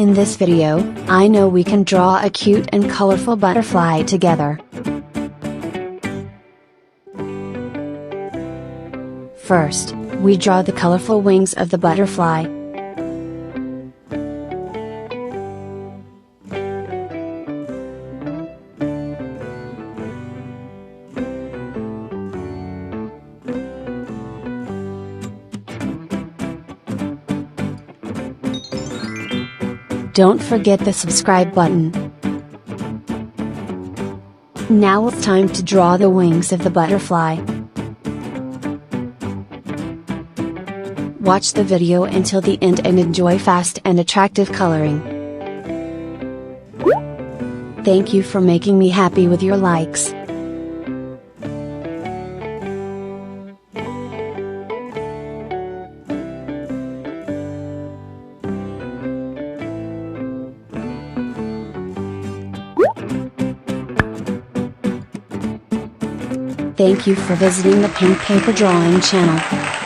In this video, I know we can draw a cute and colorful butterfly together. First, we draw the colorful wings of the butterfly. Don't forget the subscribe button. Now it's time to draw the wings of the butterfly. Watch the video until the end and enjoy fast and attractive coloring. Thank you for making me happy with your likes. Thank you for visiting the Payper Drawing channel.